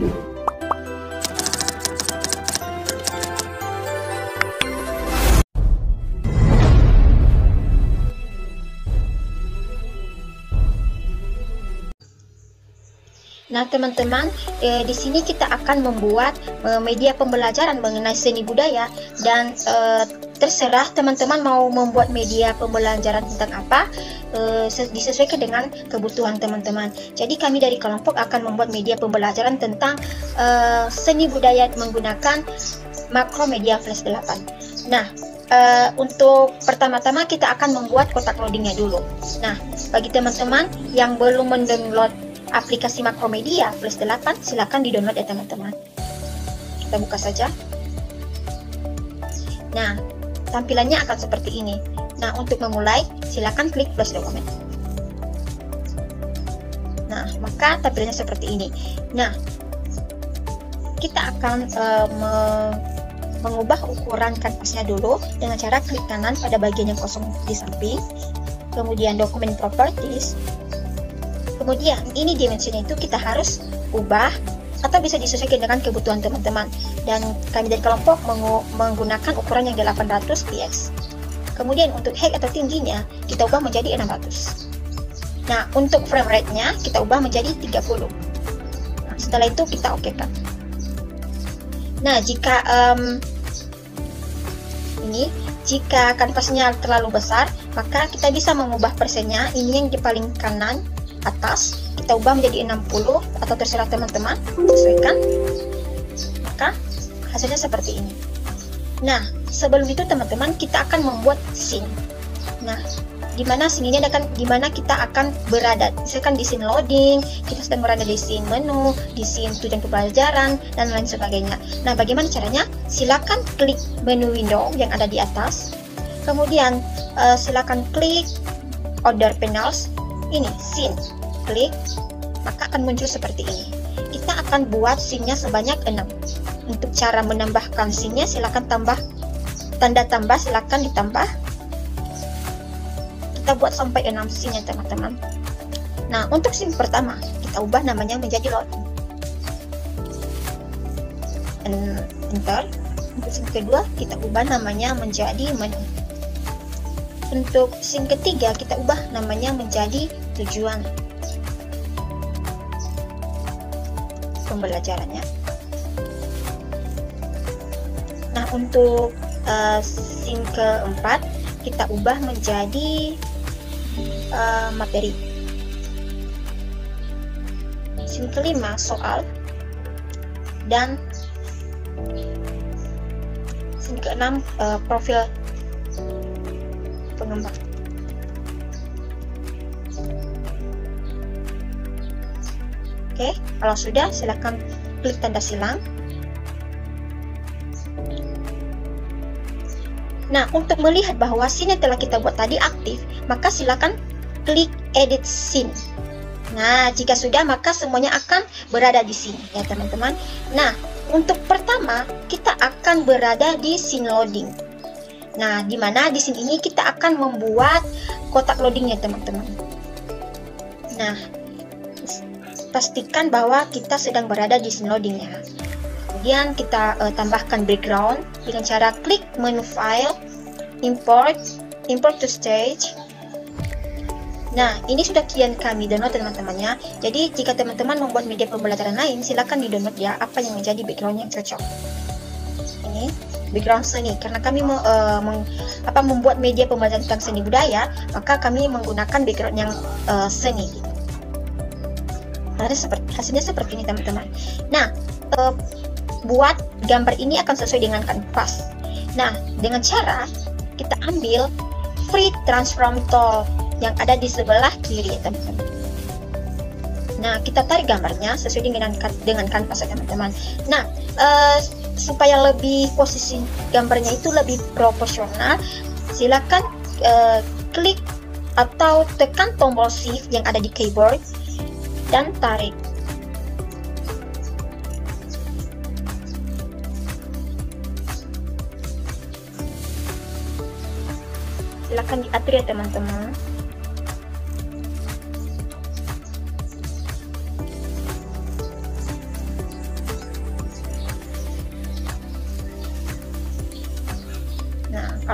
Nah teman-teman, di sini kita akan membuat media pembelajaran mengenai seni budaya dan terserah teman-teman mau membuat media pembelajaran tentang apa, disesuaikan dengan kebutuhan teman-teman. Jadi kami dari kelompok akan membuat media pembelajaran tentang seni budaya menggunakan Macromedia Flash 8. Nah, untuk pertama-tama kita akan membuat kotak loadingnya dulu. Nah, bagi teman-teman yang belum mendownload aplikasi Macromedia Flash 8, silakan di-download ya teman-teman. Kita buka saja. Nah, tampilannya akan seperti ini. Nah, untuk memulai, silakan klik Flash Document. Nah, maka tampilannya seperti ini. Nah, kita akan mengubah ukuran kanvasnya dulu dengan cara klik kanan pada bagian yang kosong di samping. Kemudian dokumen properties. Kemudian ini dimensinya itu kita harus ubah atau bisa disesuaikan dengan kebutuhan teman-teman. Dan kami dari kelompok menggunakan ukuran yang 800 px. Kemudian untuk height atau tingginya kita ubah menjadi 600. Nah, untuk frame rate-nya kita ubah menjadi 30. Nah, setelah itu kita okekan. Nah, jika jika kanvasnya terlalu besar, maka kita bisa mengubah persennya. Ini yang di paling kanan atas kita ubah menjadi 60 atau terserah teman-teman, sesuaikan. Maka hasilnya seperti ini. Nah, sebelum itu teman-teman kita akan membuat scene. Nah, dimana scene ini dimana kita akan berada. Misalkan di scene loading, kita sedang berada di scene menu, di scene tujuan pembelajaran dan lain sebagainya. Nah, bagaimana caranya? Silakan klik menu window yang ada di atas. Kemudian silakan klik order panels. Ini scene, klik, maka akan muncul seperti ini. Kita akan buat scene-nya sebanyak 6. Untuk cara menambahkan scene-nya, silakan tambah tanda tambah, silakan ditambah. Kita buat sampai 6 scene-nya teman-teman. Nah, untuk scene pertama kita ubah namanya menjadi loading. Enter. Untuk scene kedua kita ubah namanya menjadi menu. Untuk scene ketiga kita ubah namanya menjadi tujuan pembelajarannya. Nah, untuk scene keempat kita ubah menjadi materi. Scene kelima soal, dan scene keenam profil pengembang. Oke, kalau sudah silakan klik tanda silang. Nah, untuk melihat bahwa scene yang telah kita buat tadi aktif, maka silakan klik edit scene. Nah, jika sudah maka semuanya akan berada di sini ya teman-teman. Nah, untuk pertama kita akan berada di scene loading. Nah, di mana di scene ini kita akan membuat kotak loadingnya teman-teman. Nah, pastikan bahwa kita sedang berada di scene loadingnya. Kemudian kita tambahkan background dengan cara klik menu file, import to stage. Nah, ini sudah kian kami download teman-temannya. Jadi jika teman-teman membuat media pembelajaran lain, silakan di-download ya apa yang menjadi background yang cocok. Ini background seni, karena kami membuat media pembelajaran tentang seni budaya, maka kami menggunakan background yang seni. Hasilnya seperti ini teman-teman. Nah, buat gambar ini akan sesuai dengan kanvas. Nah, dengan cara kita ambil free transform tool yang ada di sebelah kiri ya teman-teman. Nah, kita tarik gambarnya sesuai dengan kanvas ya teman-teman. Nah, supaya lebih posisi gambarnya itu lebih proporsional, silakan klik atau tekan tombol shift yang ada di keyboard dan tarik. Silakan diatur ya teman-teman.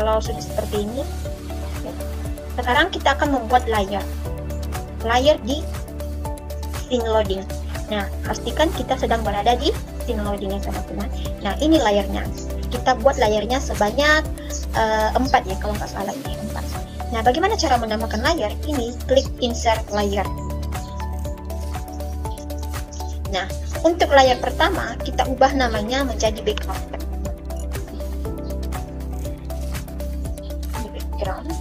kalau sudah seperti ini, sekarang kita akan membuat layer di scene loading. Nah, pastikan kita sedang berada di scene loading ya teman-teman. Nah, ini layernya. Kita buat layernya sebanyak 4 ya, kalau nggak salah ini 4. Nah, bagaimana cara menambahkan layer? Ini klik insert layer. Nah, untuk layer pertama kita ubah namanya menjadi background. Background.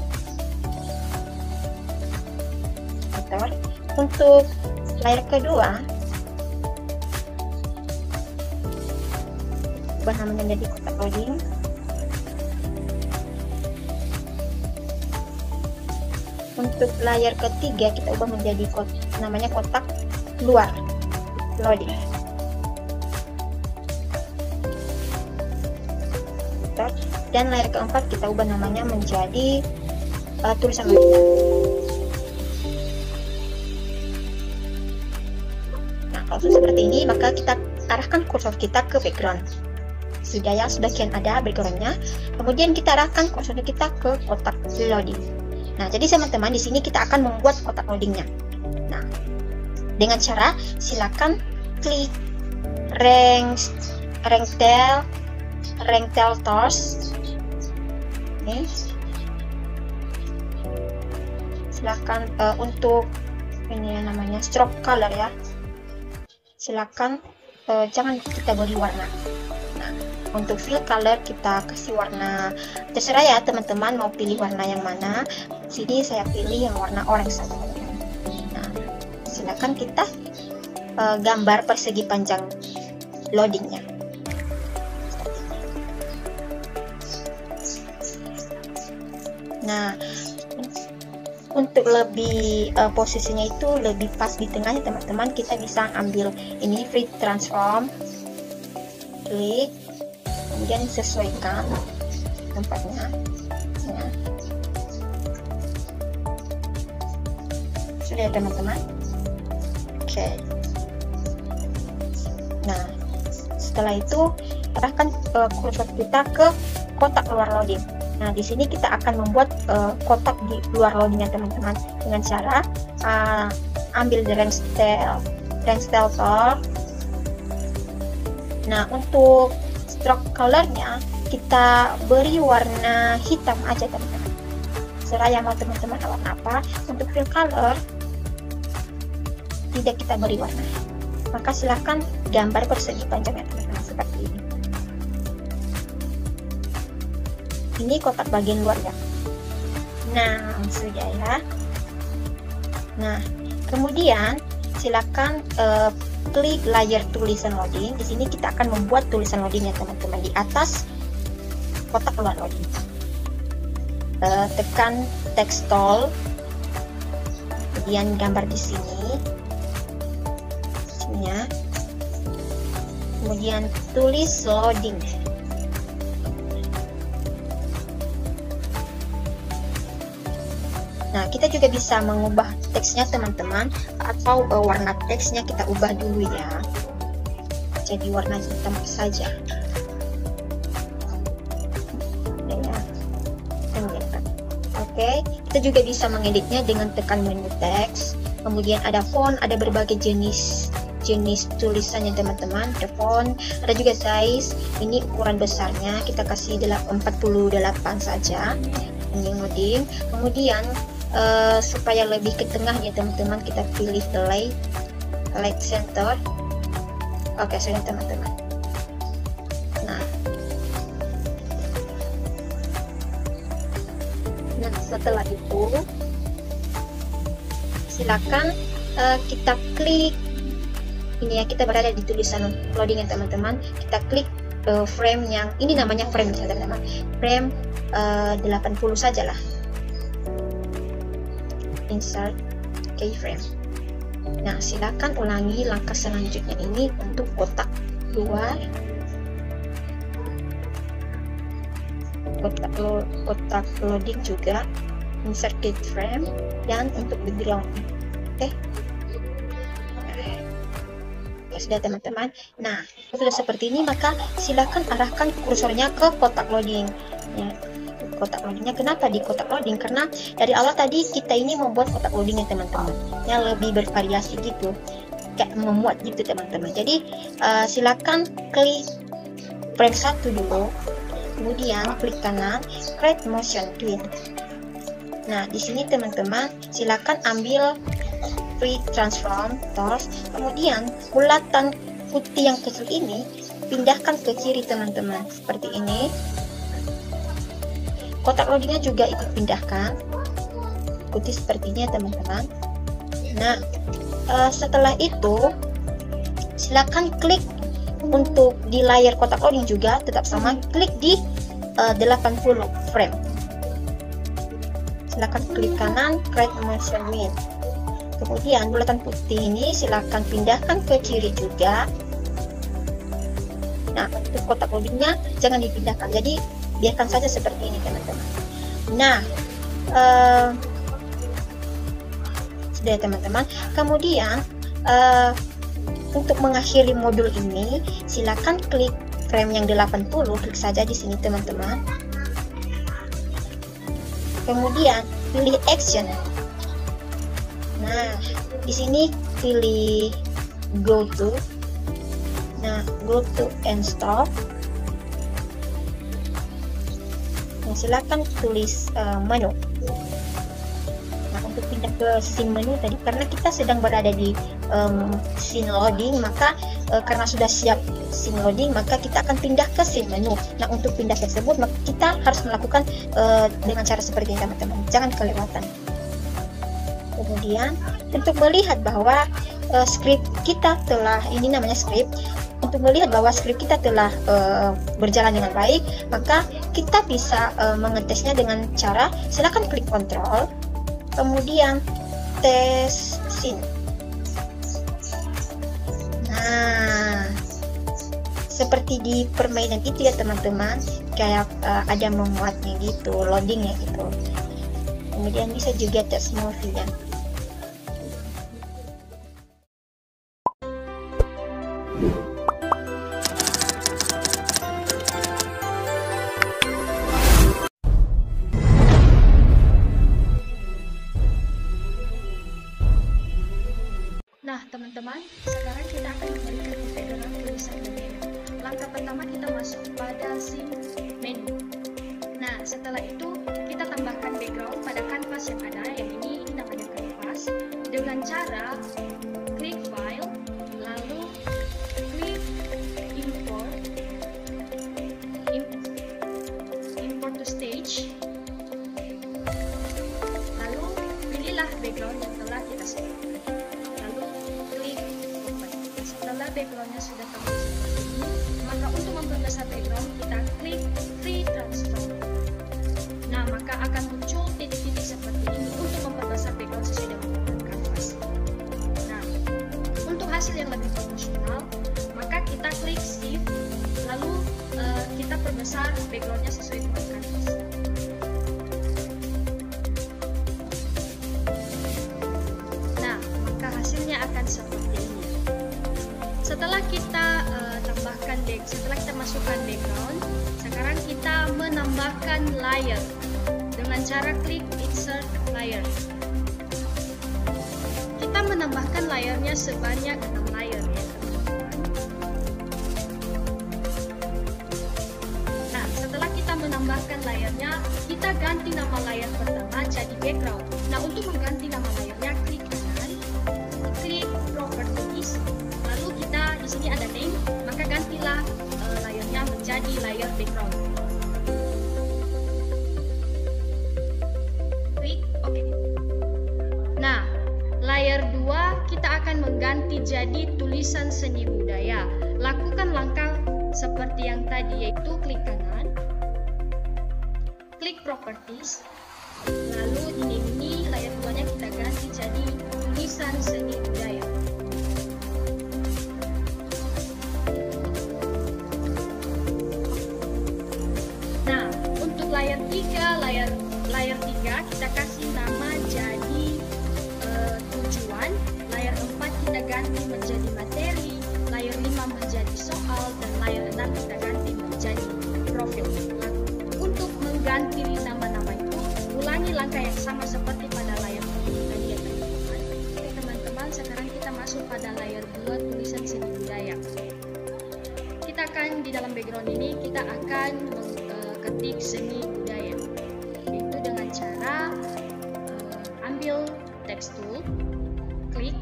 Untuk layer kedua, ubah namanya menjadi kotak loading. Untuk layer ketiga kita ubah menjadi namanya kotak luar loading. Dan layer keempat kita ubah namanya menjadi tulisan loading. Nah, kalau sudah seperti ini, maka kita arahkan kursor kita ke background. Sudah ya, sebagian ada backgroundnya. Kemudian kita arahkan kursor kita ke kotak loading. Nah, jadi teman-teman di sini kita akan membuat kotak loadingnya. Nah, dengan cara silakan klik rectangle tools. Oke. Silakan untuk ini ya, namanya stroke color ya. Silakan jangan kita beri warna. Nah, untuk fill color kita kasih warna, terserah ya teman-teman mau pilih warna yang mana. Sini saya pilih yang warna orange saja. Nah, silakan kita gambar persegi panjang loadingnya. Nah, untuk lebih posisinya itu lebih pas di tengahnya teman-teman, kita bisa ambil ini free transform, klik, kemudian sesuaikan tempatnya ya. Sudah ya teman-teman. Oke. Nah, setelah itu arahkan kursor kita ke kotak luar loading. Nah, di sini kita akan membuat kotak di luar loadingnya teman-teman dengan cara ambil the range style tool. Nah, untuk stroke colornya kita beri warna hitam aja teman-teman. Serah yang mau teman-teman warna apa. Untuk fill color tidak kita beri warna. Maka silahkan gambar persegi panjangnya teman-teman seperti ini. Ini kotak bagian luar ya. Nah, sudah ya. Nah, kemudian silakan klik layer tulisan loading. Di sini kita akan membuat tulisan loading ya teman-teman di atas kotak luar loading. Tekan text tool, kemudian gambar di sini ya. Kemudian tulis loading. Nah, kita juga bisa mengubah teksnya teman-teman, atau warna teksnya kita ubah dulu ya, jadi warna hitam saja ya. Oke, kita juga bisa mengeditnya dengan tekan menu teks, kemudian ada font, ada berbagai jenis tulisannya teman-teman. Ada font, ada juga size. Ini ukuran besarnya kita kasih 48 saja ini loading. Kemudian supaya lebih ke tengah ya teman-teman, kita pilih light center. Oke, sudah teman-teman. Nah, setelah itu silakan kita klik ini ya, kita berada di tulisan loading ya teman-teman. Kita klik frame yang ini, namanya frame ya teman-teman, frame 80 sajalah. Insert keyframe. Nah, silakan ulangi langkah selanjutnya ini untuk kotak luar, kotak loading juga, insert keyframe, dan untuk background. Oke. Ya, sudah teman-teman. Nah, sudah seperti ini, maka silakan arahkan kursornya ke kotak loading ya. kotak loadingnya. Kenapa di kotak loading? Karena dari awal tadi kita ini membuat kotak loadingnya teman-teman, yang lebih bervariasi gitu, kayak memuat gitu teman-teman. Jadi silakan klik frame 1 dulu, kemudian klik kanan create motion twin. Nah di sini teman-teman silakan ambil free transform tools, kemudian bulatan putih yang kecil ini pindahkan ke kiri teman-teman, seperti ini. Kotak loadingnya juga ikut pindahkan, ikuti sepertinya teman-teman. Nah setelah itu silakan klik untuk di layar kotak loading juga tetap sama, klik di 80 frame. Silakan klik kanan create motion twin. Kemudian bulatan putih ini silakan pindahkan ke kiri juga. Nah untuk kotak loadingnya jangan dipindahkan, jadi biarkan saja seperti ini teman-teman. Nah sudah teman-teman. Kemudian untuk mengakhiri modul ini silakan klik frame yang 80, klik saja di sini teman-teman. Kemudian pilih action. Nah di sini pilih go to. Nah, go to and stop. Nah, silakan tulis menu. Nah, untuk pindah ke scene menu tadi, karena kita sedang berada di scene loading, maka karena sudah siap scene loading, maka kita akan pindah ke scene menu. Nah, untuk pindah tersebut, maka kita harus melakukan dengan cara seperti ini teman-teman. Jangan kelewatan. Kemudian untuk melihat bahwa script kita telah, ini namanya script. Untuk melihat bahwa script kita telah berjalan dengan baik, maka kita bisa mengetesnya dengan cara silakan klik kontrol, kemudian tes scene. Nah, seperti di permainan itu ya teman-teman, kayak ada memuatnya gitu, loadingnya gitu. Kemudian bisa juga tes movie ya. Nah teman-teman, sekarang kita akan memberikan background tulisan berbeda. Langkah pertama kita masuk pada scene menu. Nah setelah itu kita tambahkan background pada kanvas yang ada, yang ini namanya kanvas, dengan cara klik file, lalu klik import to stage, lalu pilihlah background yang telah kita sebutkan. Setelah backgroundnya sudah terbuka seperti ini, maka untuk memperbesar background kita klik free transform. Nah maka akan muncul titik-titik seperti ini untuk memperbesar background sesuai dengan ukuran kanvas. Nah untuk hasil yang lebih proporsional, maka kita klik shift, lalu kita perbesar backgroundnya sesuai dengan kanvas. Nah maka hasilnya akan seperti ini. Setelah kita setelah kita masukkan background, sekarang kita menambahkan layer dengan cara klik insert layer. Kita menambahkan layernya sebanyak 6 layer ya teman-teman. Nah setelah kita menambahkan layernya, kita ganti nama layer pertama jadi background. Nah untuk mengganti nama layernya, klik kanan, klik properties, lalu kita di sini ada name, maka gantilah layernya menjadi layer background. Klik OK. Nah, layer 2 kita akan mengganti jadi tulisan seni budaya. Lakukan langkah seperti yang tadi, yaitu klik kanan, klik properties, lalu ini layer 2-nya kita ganti jadi tulisan seni budaya. Layer 3 kita kasih nama jadi tujuan, layer 4 kita ganti menjadi materi, layer 5 menjadi soal, dan layer 6 kita ganti menjadi profil. Untuk ganti nama-nama itu, ulangi langkah yang sama seperti pada layar tadi ya teman-teman. Oke teman-teman, sekarang kita masuk pada layar 2 tulisan seni budaya. Kita akan di dalam background ini kita akan ketik seni budaya, itu dengan cara ambil text tool, klik.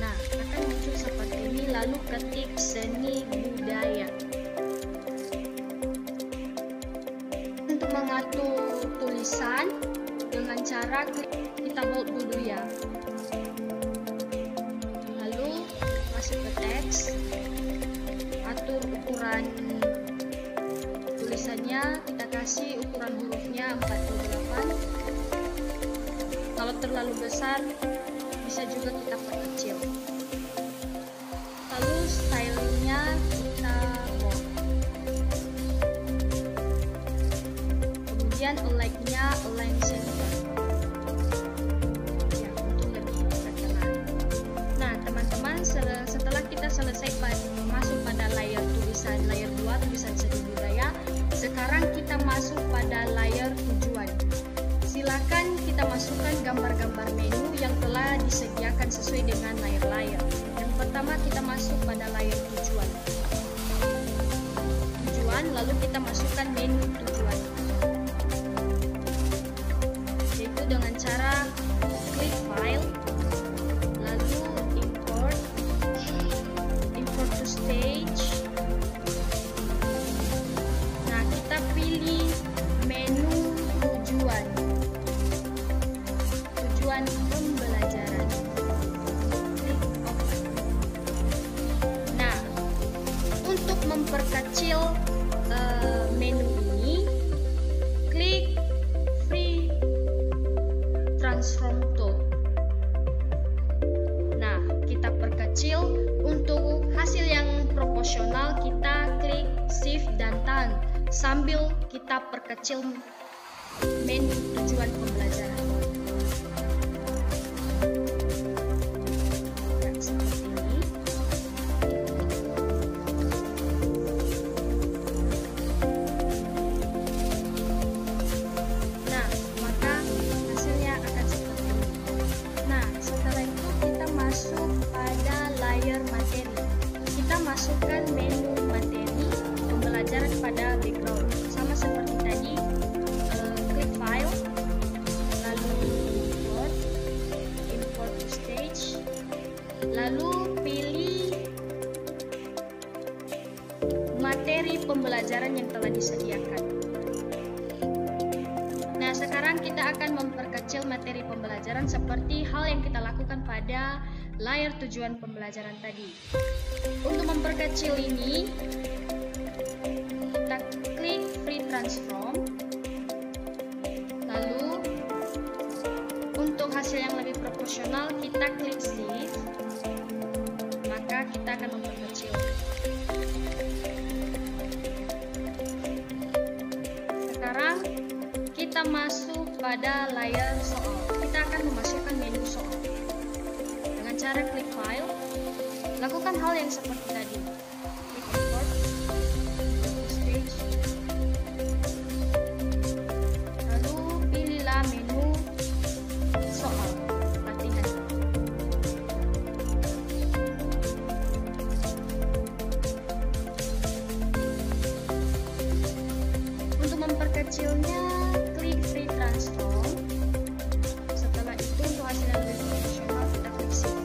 Nah, akan muncul seperti ini, lalu ketik seni budaya. Untuk mengatur tulisan dengan cara klik, kita bold dulu ya. Lalu masuk ke teks, atur ukuran tulisannya, kita kasih ukuran hurufnya 48. Kalau terlalu besar bisa juga kita perkecil. Lalu stylenya kita bold. Kemudian align-nya align center. Ya, untuk lebih terkenal. Nah, teman-teman, setelah kita selesai masuk pada layar tulisan layar 2 tulisan seni budaya, sekarang kita masuk pada layar tujuan. Silakan kita masukkan gambar-gambar menu yang telah disediakan sesuai dengan layar-layar. Yang pertama kita masuk pada layar tujuan. Lalu kita masukkan menu tujuan. Yaitu dengan cara klik file, lalu import to stage. Nah, kita pilih menu tujuan pembelajaran. Klik open. Nah, untuk memperkecil menu ini, klik free transform tool. Nah, kita perkecil. Untuk hasil yang proporsional, kita klik shift dan tan sambil kita perkecil menu tujuan pembelajaran. Masukkan menu materi pembelajaran pada background, sama seperti tadi. Klik file, lalu import to stage, lalu pilih materi pembelajaran yang telah disediakan. Nah, sekarang kita akan memperkecil materi pembelajaran seperti hal yang kita lakukan pada layar tujuan pembelajaran tadi. Untuk memperkecil ini, kita klik free transform. Lalu untuk hasil yang lebih proporsional, kita klik shift. Maka kita akan memperkecil. Sekarang kita masuk pada layar soal. Kita akan memasukkan menu soal. Cara klik file, lakukan hal yang seperti tadi. Klik import to stage, lalu pilihlah menu soal latihan. Untuk memperkecilnya, klik free transform. Setelah itu, untuk hasil yang lebih profesional, kita klik shift.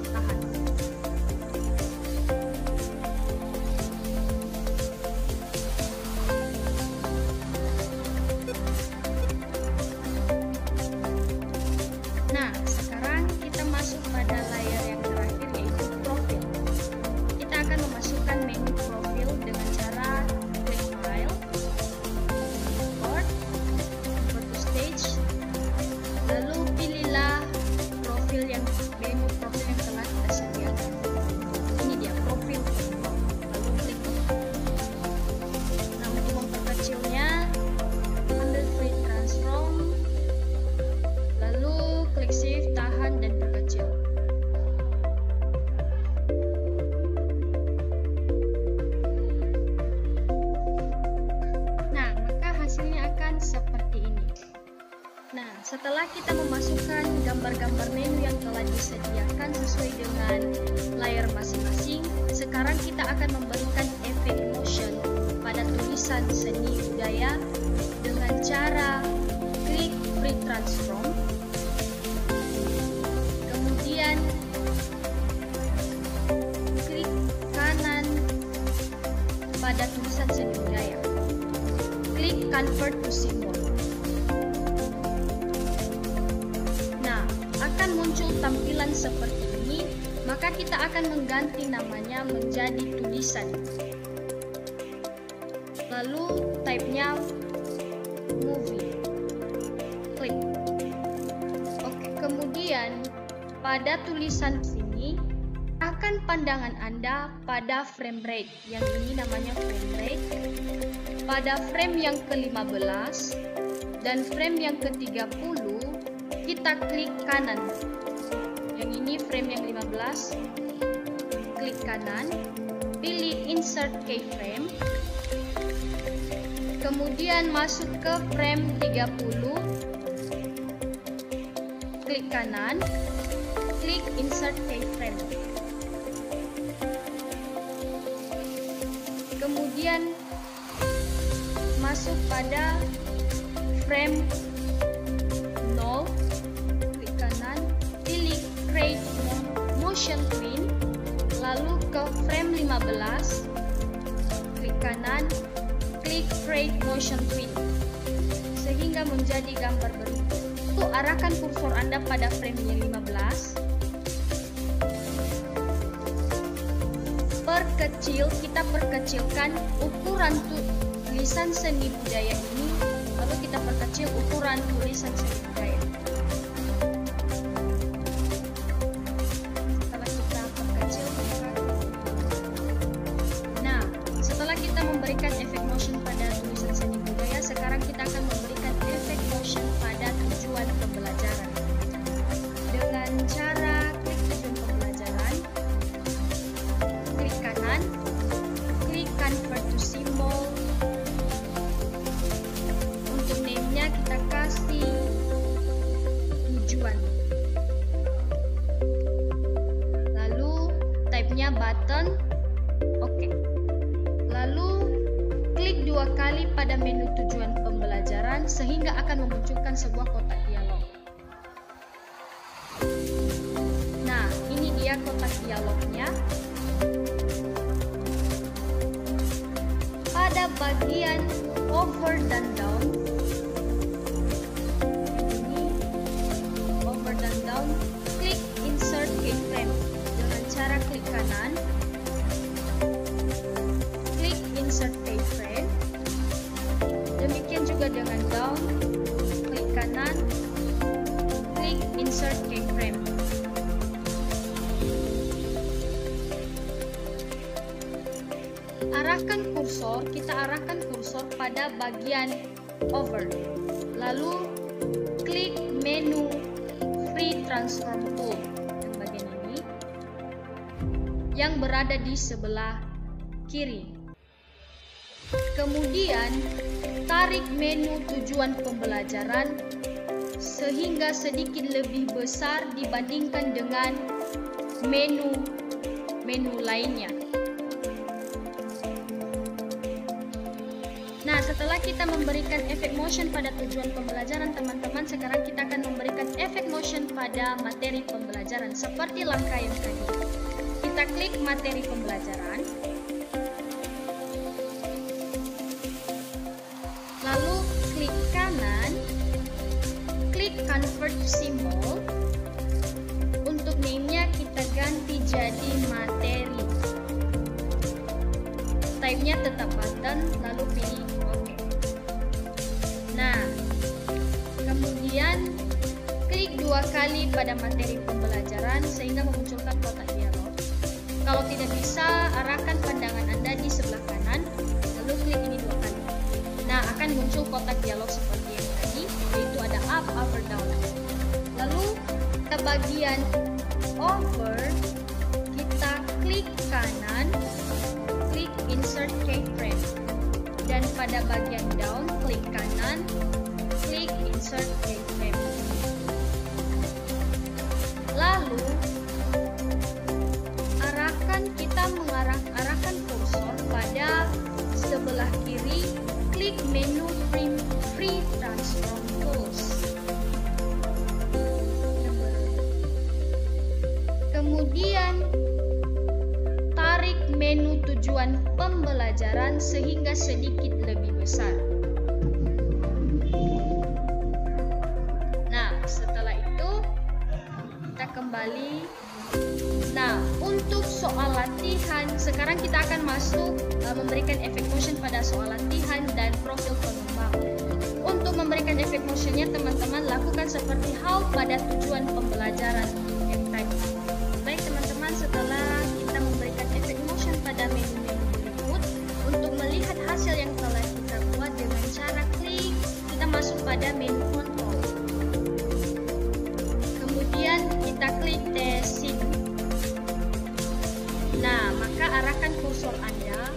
setelah kita memasukkan gambar-gambar menu yang telah disediakan sesuai dengan layar masing-masing, sekarang kita akan memberikan efek motion pada tulisan seni budaya dengan cara klik free transform, kemudian klik kanan pada tulisan seni budaya, klik convert to symbol. Akan muncul tampilan seperti ini, maka kita akan mengganti namanya menjadi tulisan. Lalu type-nya movie. Klik. Oke, kemudian pada tulisan sini akan pandangan Anda pada frame rate. Yang ini namanya frame rate. Pada frame yang ke-15 dan frame yang ke-30 kita klik kanan. Yang ini frame yang 15, klik kanan, pilih insert keyframe, kemudian masuk ke frame 30, klik kanan, klik insert keyframe, kemudian masuk pada frame 0, create motion twin, lalu ke frame 15, klik kanan, klik create motion twin, sehingga menjadi gambar berikut. Untuk arahkan kursor Anda pada frame yang 15, kita perkecilkan ukuran tulisan seni budaya ini, lalu kita perkecil ukuran tulisan seni budaya. Memberikan efek motion pada tulisan seni budaya, sekarang kita akan memberikan efek motion pada tujuan pembelajaran dengan cara klik tujuan pembelajaran, klik kanan, klik convert to symbol. Untuk name-nya kita kasih tujuan, lalu type-nya button. Oke. Lalu klik 2 kali pada menu tujuan pembelajaran sehingga akan memunculkan sebuah kotak dialog. Nah, ini dia kotak dialognya. Pada bagian over dan down, ini over dan down, klik insert keyframe dengan cara klik kanan, insert keyframe. Demikian juga dengan down, klik kanan, klik insert keyframe. Kita arahkan kursor pada bagian over. Lalu klik menu free transform tool yang bagian ini yang berada di sebelah kiri. Kemudian tarik menu tujuan pembelajaran sehingga sedikit lebih besar dibandingkan dengan menu lainnya. Nah, setelah kita memberikan efek motion pada tujuan pembelajaran teman-teman, sekarang kita akan memberikan efek motion pada materi pembelajaran seperti langkah yang tadi. Kita klik materi pembelajaran, lalu klik kanan, klik convert symbol. Untuk name-nya kita ganti jadi materi. Type-nya tetap button, lalu pilih OK. Nah, kemudian klik 2 kali pada materi pembelajaran sehingga memunculkan kotak dialog. Kalau tidak bisa, arahkan pandangan Anda di sebelah kanan, lalu klik ini 2 kali. Nah, akan muncul kotak dialog seperti yang tadi, yaitu ada up, over, down. Lalu ke bagian over, kita klik kanan, klik insert keyframe, dan pada bagian down, klik kanan, klik insert keyframe. Kemudian tarik menu tujuan pembelajaran sehingga sedikit lebih besar. Nah, setelah itu kita kembali. Nah, untuk soal latihan, sekarang kita akan masuk memberikan efek motion pada soal latihan dan profil pengembang. Untuk memberikan efek motionnya, teman-teman lakukan seperti hal pada tujuan pembelajaran yang tadi. Baik teman-teman, setelah kita memberikan efek motion pada menu-menu berikut, untuk melihat hasil yang telah kita buat dengan cara klik, kita masuk pada menu kontrol. Kemudian kita klik tes sini. Nah, maka arahkan kursor Anda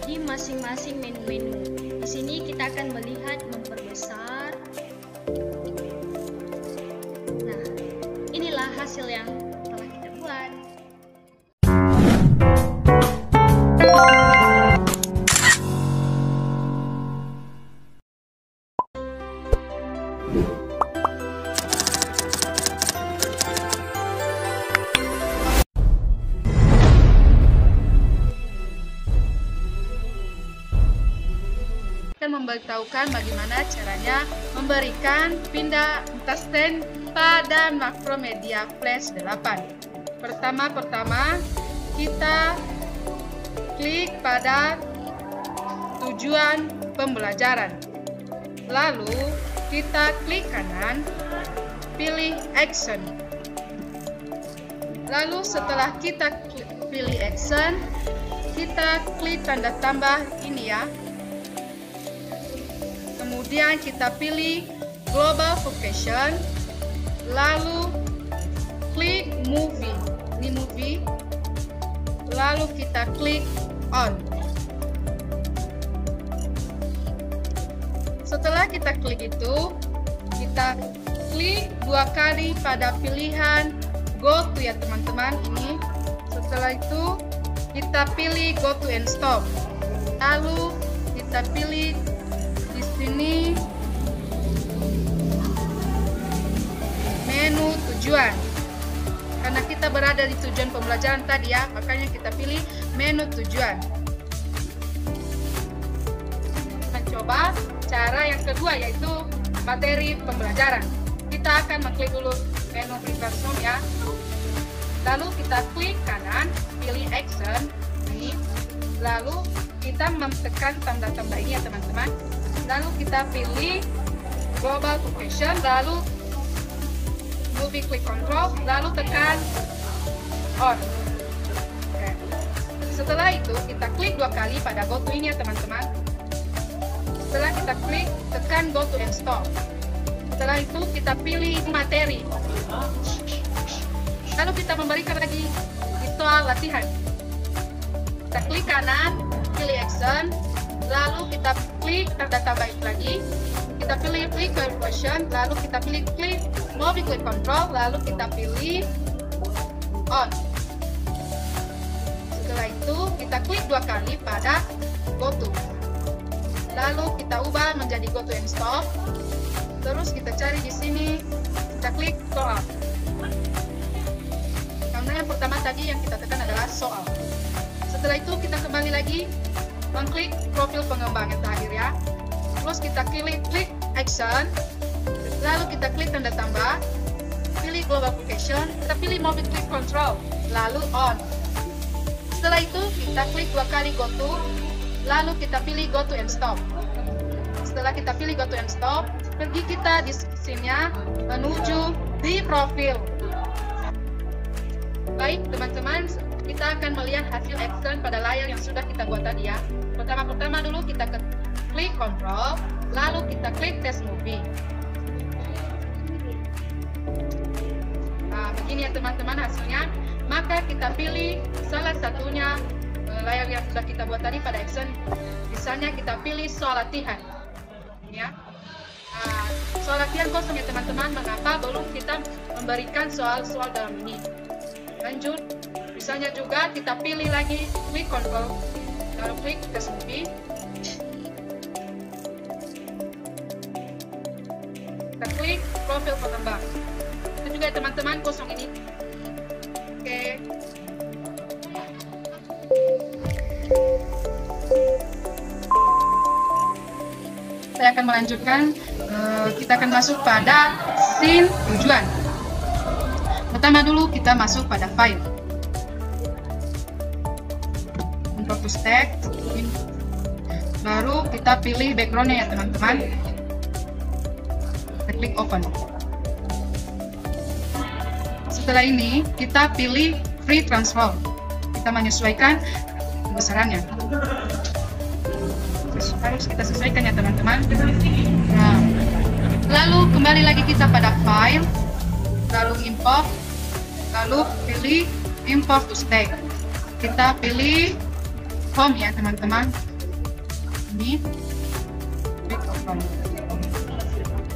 di masing-masing menu-menu. Di sini kita akan melihat memperbesar. Nah, inilah hasil yang telah kita buat. Memberitahukan bagaimana caranya memberikan pindah tasken pada Macromedia Flash 8. Pertama kita klik pada tujuan pembelajaran. Lalu kita klik kanan, pilih action. Lalu setelah kita pilih action, kita klik tanda tambah ini ya. Kemudian kita pilih Global Vocation, lalu klik Movie, ini Movie, lalu kita klik On. Setelah kita klik itu, kita klik 2 kali pada pilihan Go to ya teman-teman ini. Setelah itu kita pilih Go to and Stop, lalu kita pilih sini menu tujuan. Karena kita berada di tujuan pembelajaran tadi ya, makanya kita pilih menu tujuan. Kita coba cara yang kedua, yaitu materi pembelajaran. Kita akan mengklik dulu menu Classroom ya. Lalu kita klik kanan, pilih action ini. Lalu kita menekan tanda-tanda ini ya teman-teman. Lalu kita pilih Global Vocation, lalu Movie Click Control, lalu tekan On. Oke. Setelah itu kita klik 2 kali pada Go to ini ya teman-teman. Setelah kita klik, tekan Go to and Stop. Setelah itu kita pilih materi. Lalu kita memberikan lagi soal latihan. Kita klik kanan, pilih action, lalu kita klik tanda tambah lagi, kita pilih Click Question, lalu kita pilih Click Movie Click Control, lalu kita pilih On. Setelah itu kita klik 2 kali pada Go to, lalu kita ubah menjadi Go to and Stop. Terus kita cari di sini, kita klik soal. Karena yang pertama tadi yang kita tekan adalah soal. Setelah itu kita kembali lagi mengklik profil pengembang yang terakhir ya. Terus kita klik action, lalu kita klik tanda tambah, pilih Global Vocation, kita pilih Movie Click Control, lalu On. Setelah itu kita klik 2 kali Go to, lalu kita pilih Go to and Stop. Setelah kita pilih Go to and Stop, pergi kita di sini menuju di profil. Baik teman-teman, kita akan melihat hasil action pada layar yang sudah kita buat tadi ya. Pertama dulu kita klik Control, lalu kita klik Test Movie. Nah, begini ya teman-teman hasilnya. Maka kita pilih salah satunya layar yang sudah kita buat tadi pada action. Misalnya kita pilih soal latihan. Ya. Nah, soal latihan kosong ya teman-teman. Mengapa belum kita memberikan soal-soal dalam ini? Lanjut. Misalnya juga kita pilih lagi klik Control, lalu klik Test Movie. Kita klik profil pengembang. Itu juga teman-teman kosong ini. Oke. akan melanjutkan, kita akan masuk pada scene tujuan. Pertama dulu kita masuk pada file, import to stack, baru kita pilih backgroundnya ya teman-teman. Kita klik open. Setelah ini kita pilih free transform, kita menyesuaikan kebesarannya. Harus kita sesuaikan ya teman-teman. Nah, lalu kembali lagi kita pada file, lalu import, lalu pilih import to stack. Kita pilih home ya teman-teman. Ini klik open.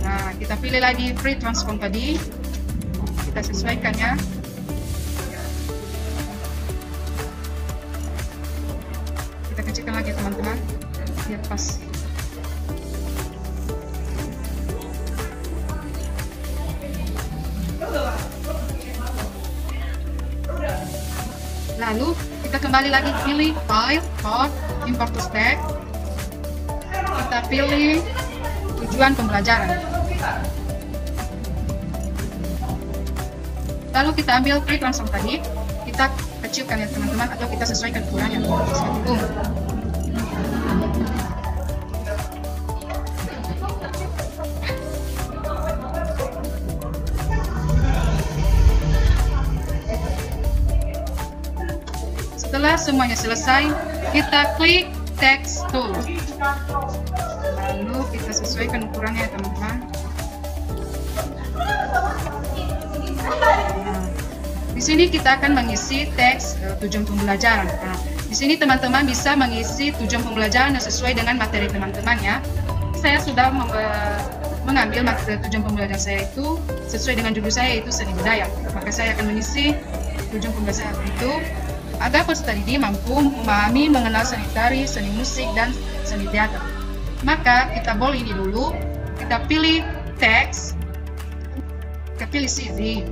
Nah, kita pilih lagi free transform tadi, kita sesuaikan ya. Kita kecilkan lagi teman-teman biar pas. Lalu kita kembali lagi pilih file, port, import to stack. Kita pilih tujuan pembelajaran. Lalu kita ambil free transform tadi, kita kecilkan ya teman-teman, atau kita sesuaikan ukurannya. Setelah semuanya selesai, kita klik text tool. Lalu kita sesuaikan ukurannya teman-teman. Di sini kita akan mengisi teks tujuan pembelajaran. Nah, di sini teman-teman bisa mengisi tujuan pembelajaran yang sesuai dengan materi teman-teman ya. Saya sudah mengambil materi tujuan pembelajaran saya itu sesuai dengan judul saya, yaitu seni budaya. Maka saya akan mengisi tujuan pembelajaran itu agar peserta didik mampu memahami, mengenal seni tari, seni musik, dan seni teater. Maka kita boleh ini dulu, kita pilih teks, kita pilih CD,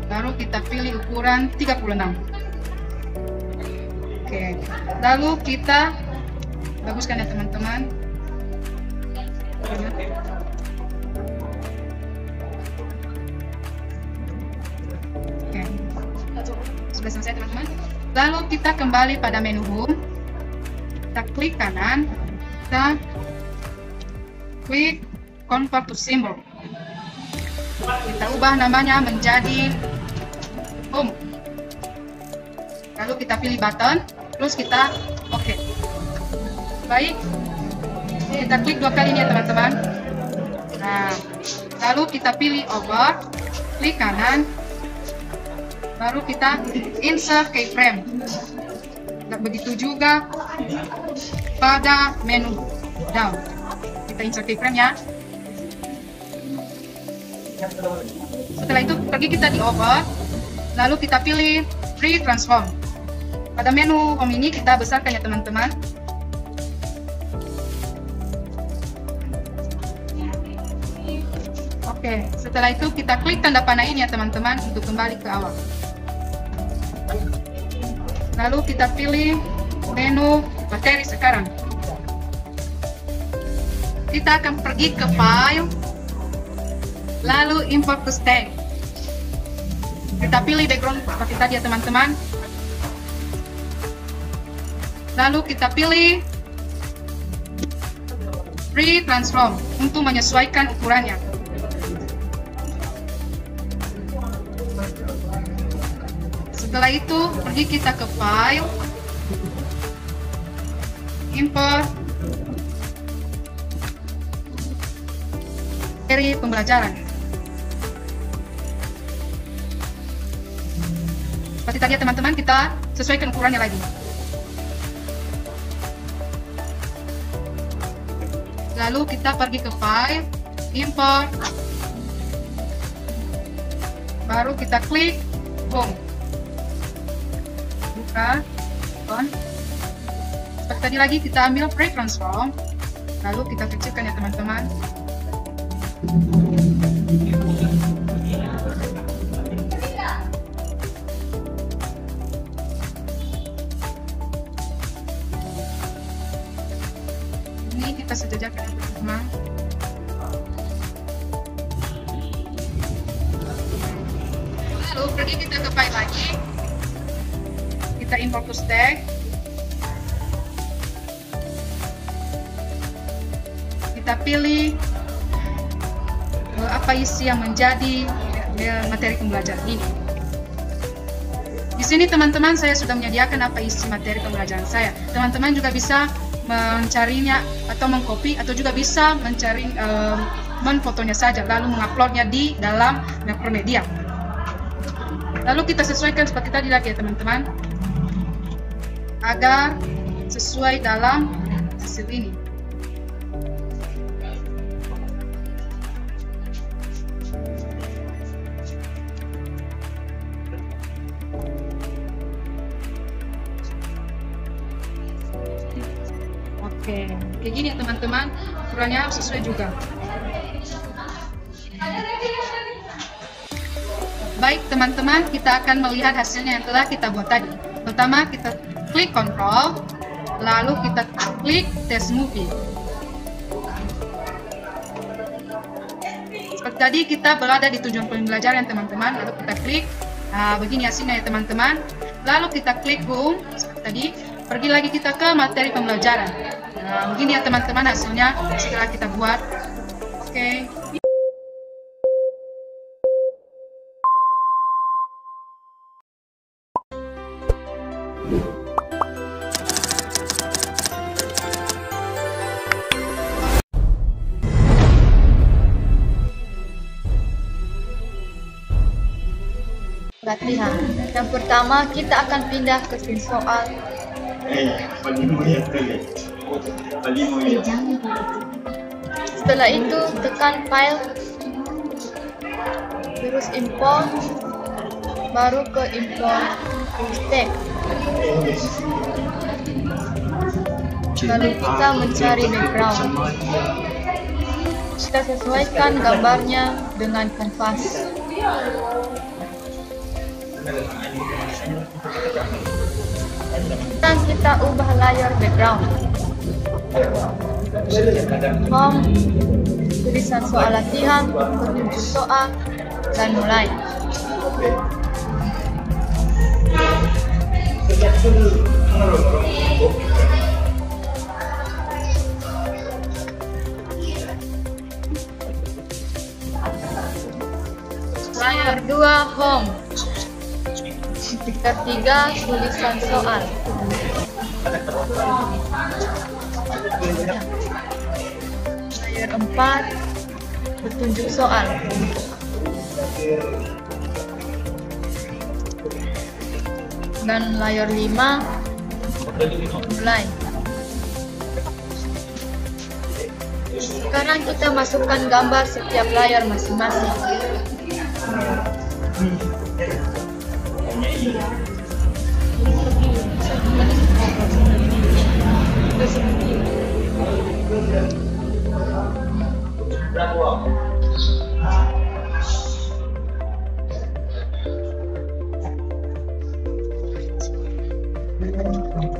baru kita pilih ukuran 36. Oke, lalu kita baguskan ya teman-teman. Oke, sudah selesai teman-teman. Lalu kita kembali pada menu home, kita klik kanan, kita klik convert to symbol. Kita ubah namanya menjadi home. Lalu kita pilih button, terus kita oke. Baik, kita klik 2 kali ini ya teman-teman. Nah, lalu kita pilih over, klik kanan, baru kita insert keyframe. Dan begitu juga pada menu down, kita insert keyframe ya. Setelah itu pergi kita di over, lalu kita pilih free transform. Pada menu home ini kita besarkan ya teman-teman. Oke, setelah itu kita klik tanda panah ini ya teman-teman untuk kembali ke awal. Lalu kita pilih menu materi sekarang. Kita akan pergi ke file, lalu import to stack. Kita pilih background seperti tadi ya teman-teman. Lalu kita pilih free transform untuk menyesuaikan ukurannya. Setelah itu pergi kita ke file, import materi pembelajaran. Seperti tadi ya teman-teman, kita sesuaikan ukurannya lagi. Lalu kita pergi ke file, import, baru kita klik home. Buka, on. Seperti tadi lagi kita ambil free transform, lalu kita kecilkan ya teman-teman. Ini kita sejajarkan ya teman-teman. Pergi kita ke file lagi, kita import to stack, kita pilih apa isi yang menjadi materi pembelajaran ini. Di sini teman-teman saya sudah menyediakan apa isi materi pembelajaran saya. Teman-teman juga bisa mencarinya atau mengcopy atau juga bisa mencari menfotonya saja lalu menguploadnya di dalam Macromedia. Lalu kita sesuaikan seperti tadi lagi ya teman-teman, agar sesuai dalam hasil ini. Oke, kayak gini ya teman-teman, ukurannya sesuai juga. Baik teman-teman, kita akan melihat hasilnya yang telah kita buat tadi. Pertama kita klik Control, lalu kita klik Test Movie. Seperti tadi kita berada di tujuan pembelajaran teman-teman, lalu kita klik. Nah, begini hasilnya ya teman-teman. Lalu kita klik Home, seperti tadi. Pergi lagi kita ke materi pembelajaran. Nah, begini ya teman-teman hasilnya setelah kita buat. Oke. Latihan. Yang pertama kita akan pindah ke screen soal. Setelah itu tekan file, terus import, baru ke import stack. Lalu kita mencari background. Kita sesuaikan gambarnya dengan kanvas. Dan kita ubah layer background. Home, tulisan soal latihan, petunjuk soal, dan mulai. Layer 2 home. Ketiga tulisan soal. Layer 4 petunjuk soal. Dan layer 5 mulai. Sekarang kita masukkan gambar setiap layer masing-masing.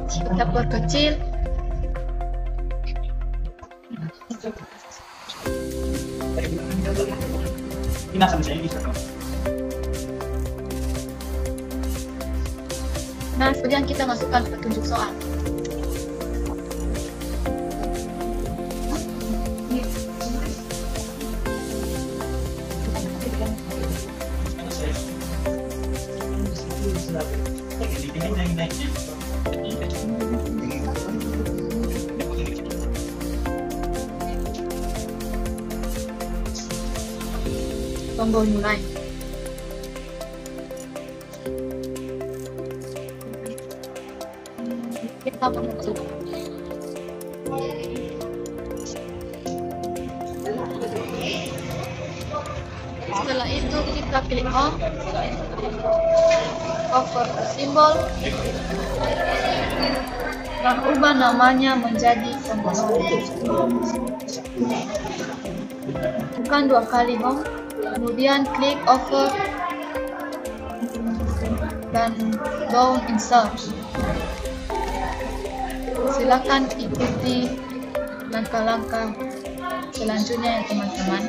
Kita perkecil. Nah, kemudian kita masukkan petunjuk soal. Tombol mulai. Kita mengetik. Setelah itu kita klik on, cover simbol, dan ubah namanya menjadi tombol. Tekan 2 kali home, kemudian klik over dan down insert. Silakan ikuti langkah-langkah selanjutnya ya teman-teman.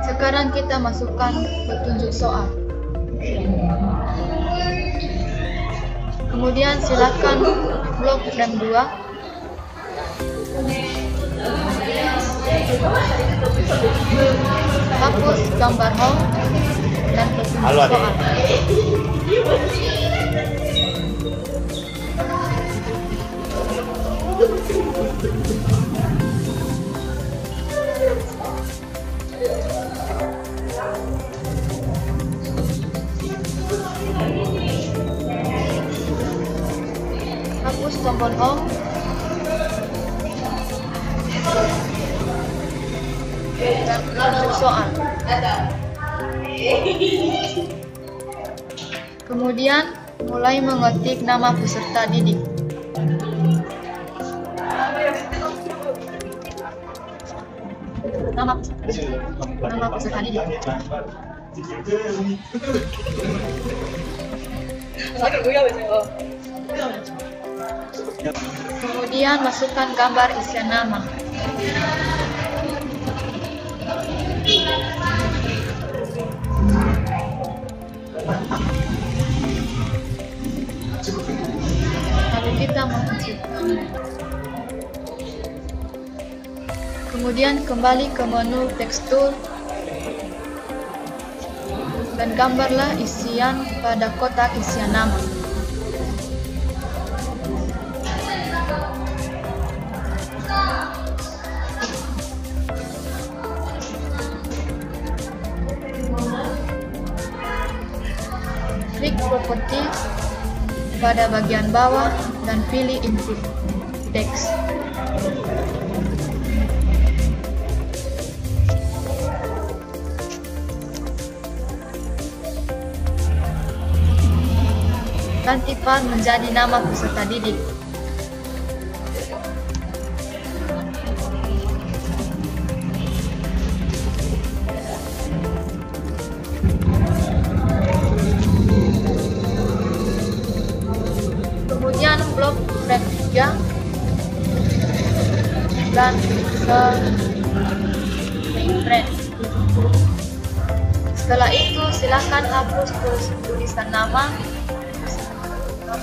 Sekarang kita masukkan petunjuk soal. Kemudian silakan blok frame 2. Hapus gambar home dan petunjuk soal. Hapus tombol home dan petunjuk soal. Kemudian mulai mengetik nama peserta didik. Nama peserta didik. Kemudian masukkan gambar isian nama. Lalu kita mengunci. Kemudian kembali ke menu tekstur dan gambarlah isian pada kotak isian nama. Klik properti pada bagian bawah dan pilih input text. Dan tipkan menjadi nama peserta didik. Kemudian blok frame 3 dan print. Setelah itu silakan hapus tulisan nama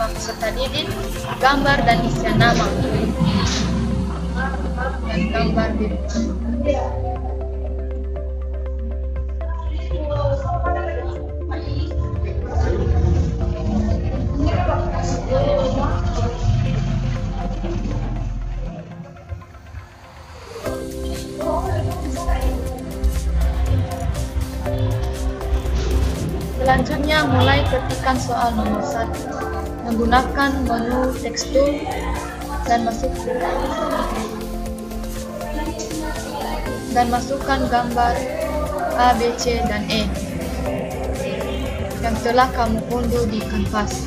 peserta didik, gambar dan isian nama, dan gambar didik. Selanjutnya mulai ketikkan soal nomor 1 menggunakan menu tekstur dan masukkan gambar A, B, C, dan E yang telah kamu unduh di kanvas.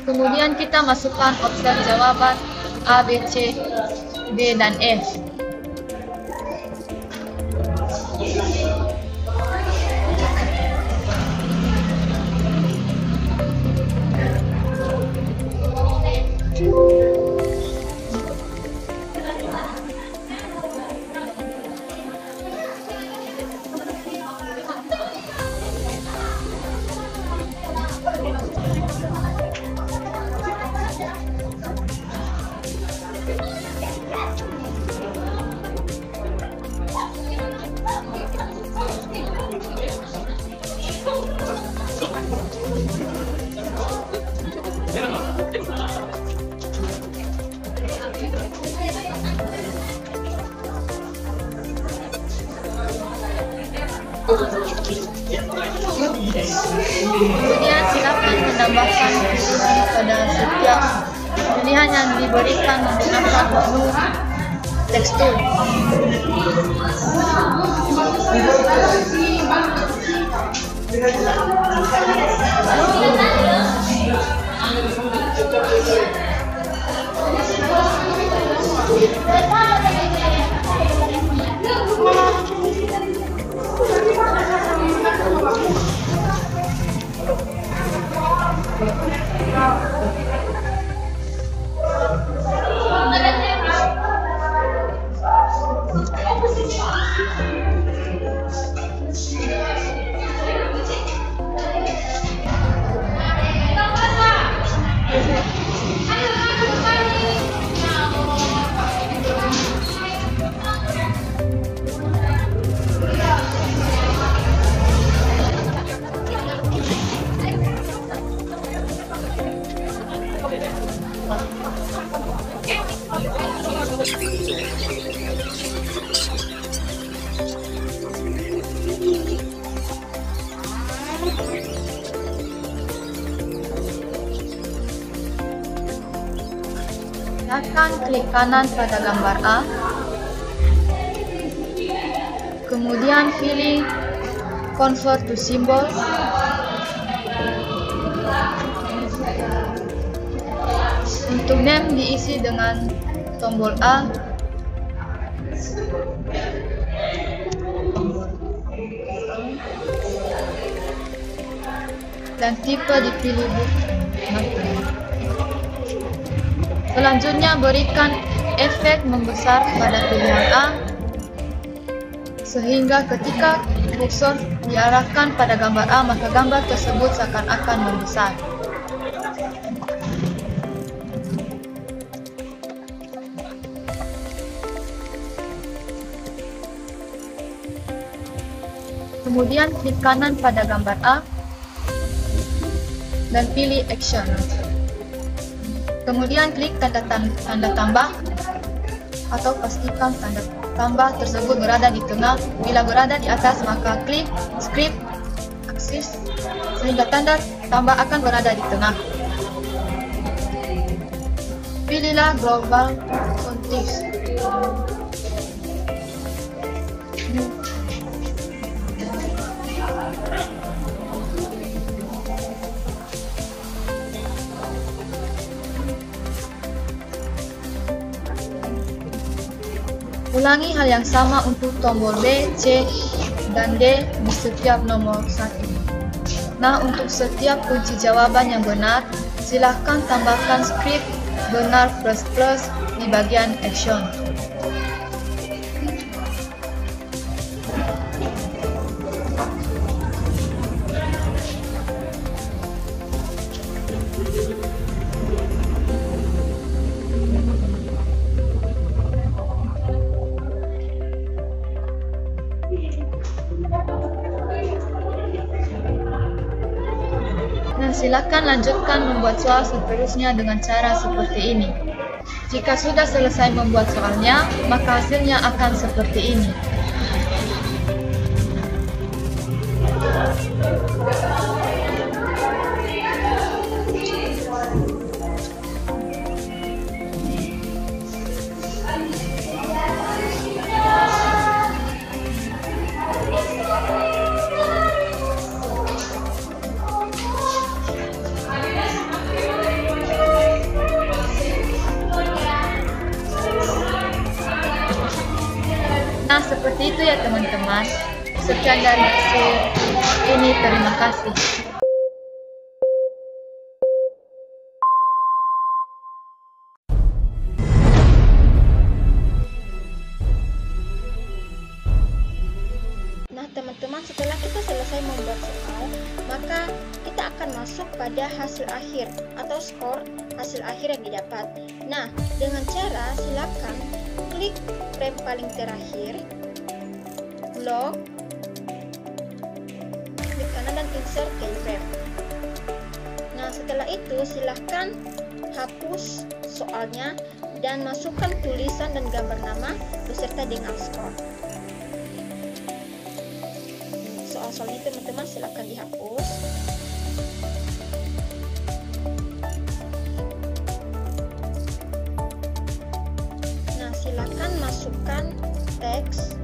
Kemudian kita masukkan opsi jawaban A, B, C, D, dan E Kemudian silakan menambahkan pilihan pada setiap pilihan yang diberikan menggunakan menu tekstur. Silakan klik kanan pada gambar A, kemudian pilih Convert to Symbol. Untuk name diisi dengan tombol A, dan tipe dipilih bookmark. Selanjutnya berikan efek membesar pada pilihan A, sehingga ketika kursor diarahkan pada gambar A, maka gambar tersebut seakan-akan membesar. Kemudian klik kanan pada gambar A dan pilih Action. Kemudian klik tanda tambah atau pastikan tanda tambah tersebut berada di tengah. Bila berada di atas, maka klik Script Axis sehingga tanda tambah akan berada di tengah. Pilihlah Global Context. Ulangi hal yang sama untuk tombol B, C, dan D di setiap nomor 1. Nah, untuk setiap kunci jawaban yang benar, silakan tambahkan script benar plus di bagian action. Silakan lanjutkan membuat soal seterusnya dengan cara seperti ini. Jika sudah selesai membuat soalnya, maka hasilnya akan seperti ini. Nah, seperti itu ya teman-teman. Sekian dari hasil ini, terima kasih. maka kita akan masuk pada hasil akhir atau skor hasil akhir yang didapat. Nah, dengan cara silakan klik frame paling terakhir, lock, klik kanan dan insert keyframe. Nah, setelah itu silahkan hapus soalnya dan masukkan tulisan dan gambar nama beserta dengan skor. Soal-soal ini teman-teman silahkan dihapus. Nah, silahkan masukkan teks.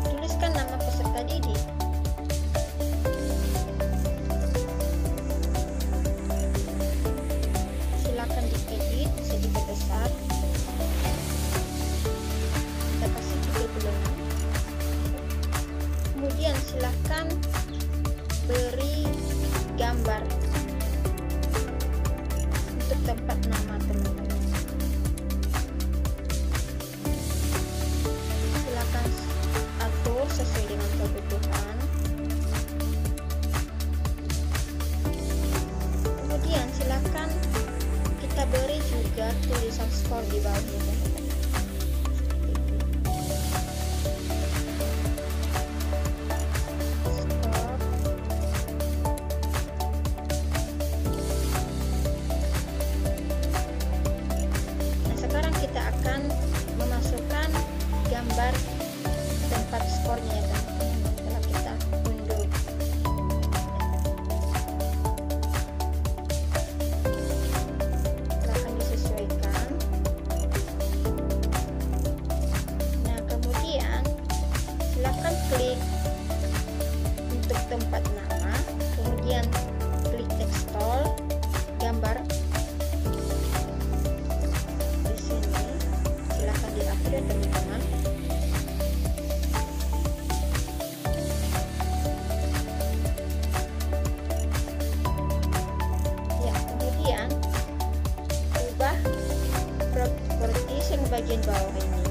Tuliskan nama peserta didik. Silakan diedit sedikit besar. Kita kasih 36. Kemudian silakan beri gambar untuk tempat nama teman-teman. Silakan atur sesuai dengan kebutuhan. Kemudian silakan kita beri juga tulisan skor di bawahnya teman-teman. Skor. Nah, sekarang kita akan memasukkan gambar tempat skornya ya teman-teman. Setelah kita unduh. Silakan disesuaikan. Nah, kemudian silakan klik untuk tempat nama, kemudian klik text tool, gambar di sini. Silakan diatur ya teman-teman. Ya, kemudian ubah properties yang bagian bawah ini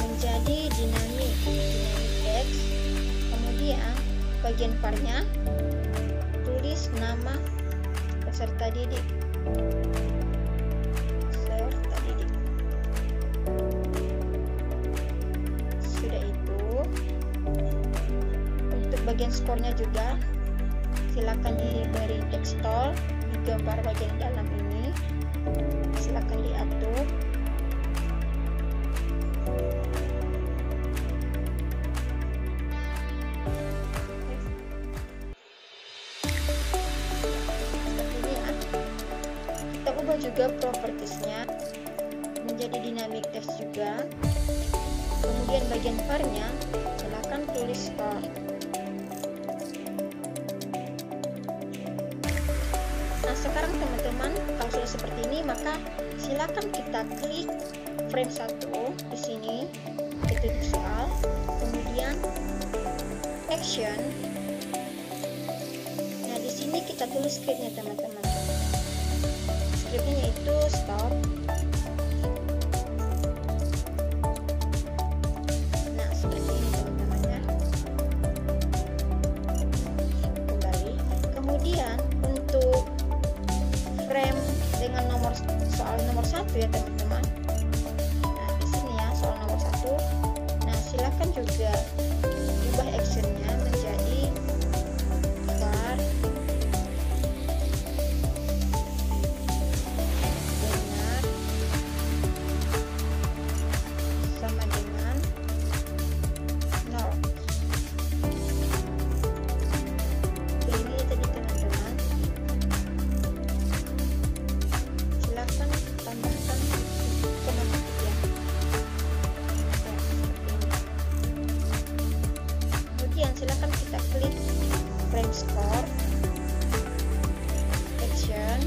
menjadi dynamic text. Kemudian bagian parnya tulis nama peserta didik. Peserta didik. Sudah itu, untuk bagian skornya juga silakan diberi text tool di gambar bagian dalam ini. Silakan diatur. Seperti ini ya. Kita ubah juga propertiesnya menjadi dynamic text juga. Kemudian bagian parnya silakan tulis skor. Nah, sekarang teman-teman, kalau sudah seperti ini maka silakan kita klik frame 1 di sini, titik soal, kemudian action. Nah, di sini kita tulis scriptnya teman-teman. Scriptnya yaitu stop. Nah, seperti ini teman-teman ya. Kembali. Kemudian untuk frame dengan nomor soal nomor 1 ya teman-teman. Nah, di sini ya soal nomor 1. Nah, silakan juga ubah actionnya menjadi var benar sama dengan 0. Ini tadi teman-teman. Silakan tambahkan koma titik ya. Ya, seperti ini. Kemudian silakan kita klik frame score, action,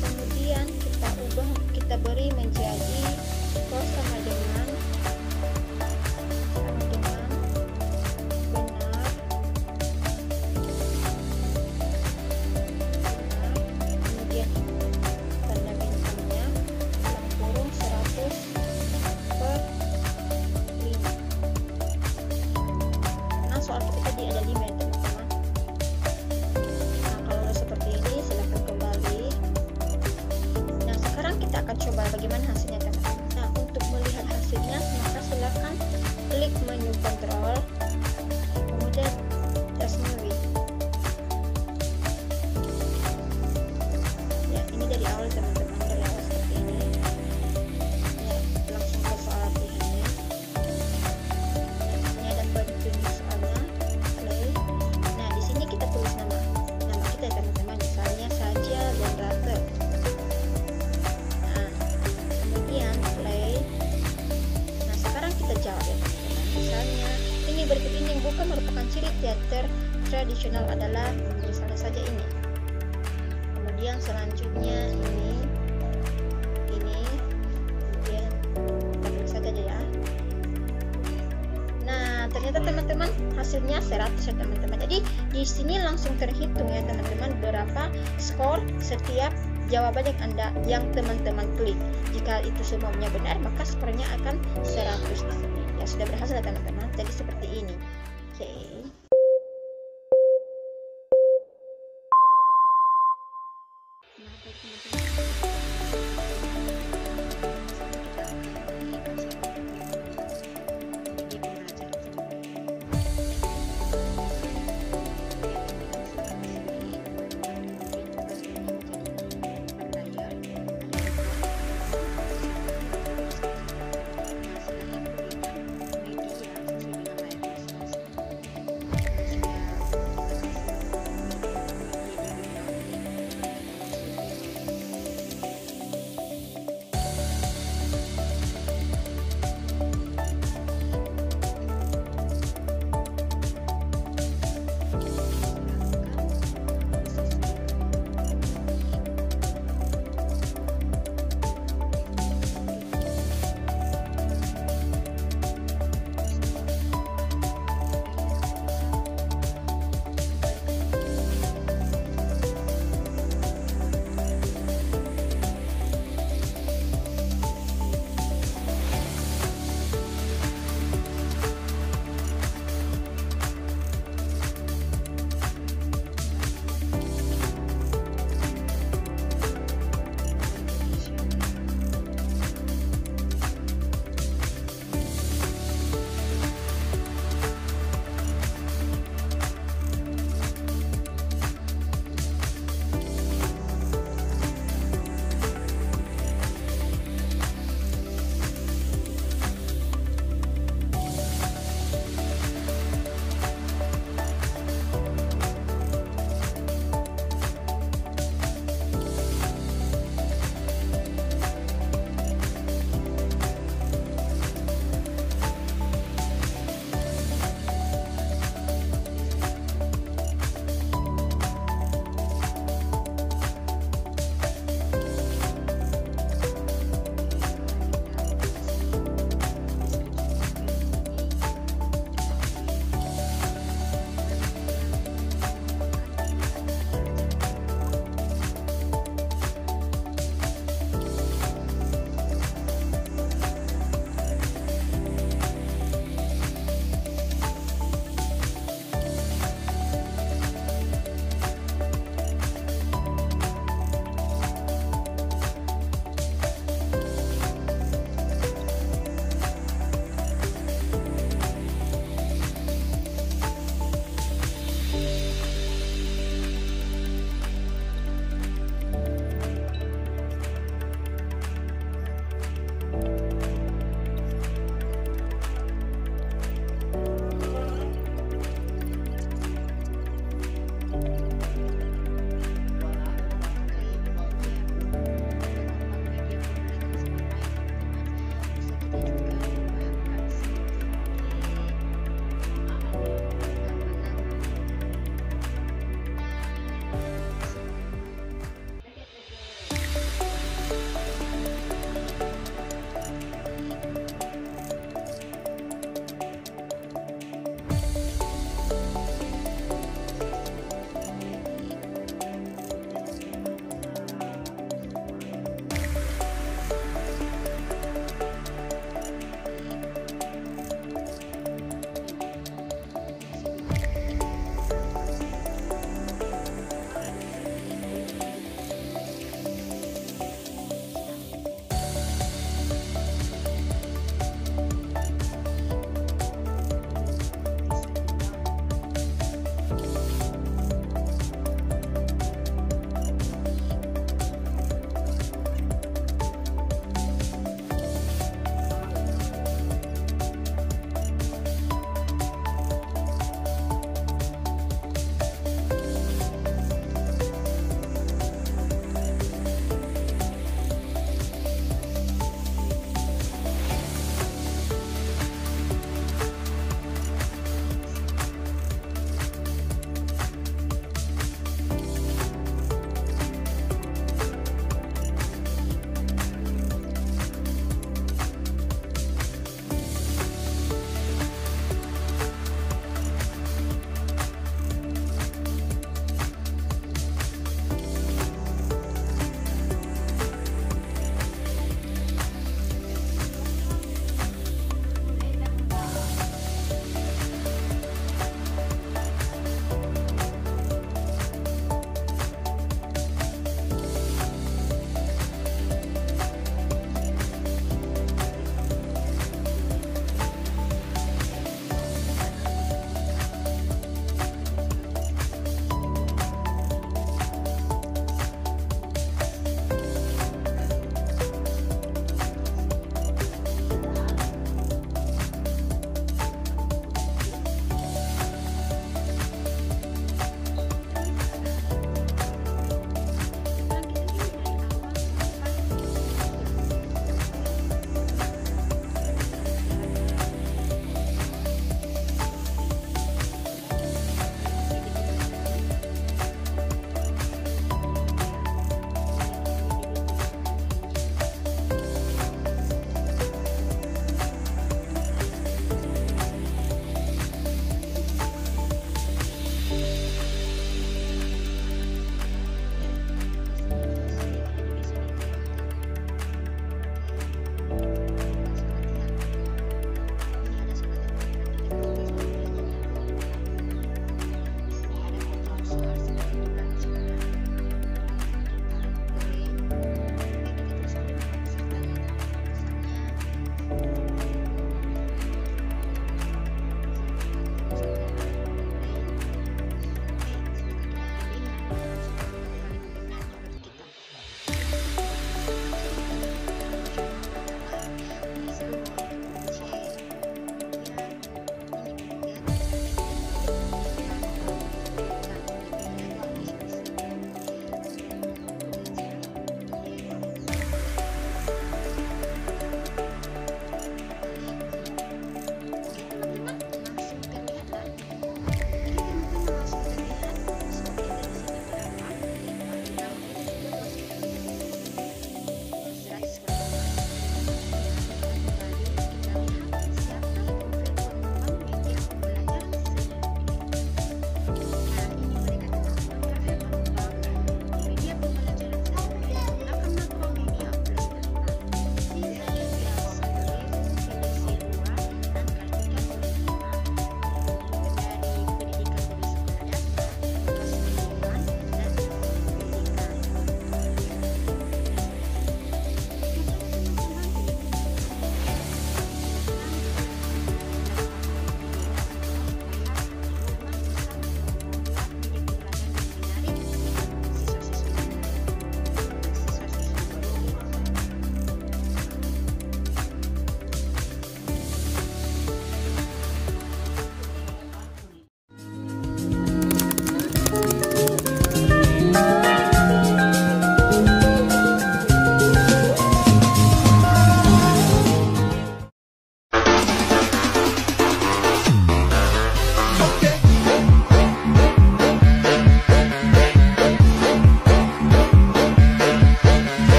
kemudian kita ubah, kita beri menjadi skor sama dengan benar, benar, kontrol, kemudian tes movie. Ya, ini dari awal teman-teman, dari awal seperti ini. Ya, langsung ke soal latihannya. Ini ada penunjuk soalnya, play. Nah, di sini kita tulis nama kita ya teman-teman, misalnya saja generator. Nah, kemudian play. Nah, sekarang kita jawab ya teman-teman. Misalnya, ini berikut ini yang bukan merupakan ciri teater tradisional adalah misalnya saja ini. Kemudian selanjutnya ini, kemudian kita tulis saja ya. Nah, ternyata teman-teman hasilnya 100 ya teman-teman. Jadi di sini langsung terhitung ya teman-teman berapa skor setiap jawaban yang teman-teman klik. Jika itu semuanya benar, maka skornya akan 100 di sini. Ya, sudah berhasil ya teman-teman. Jadi seperti ini. Oke.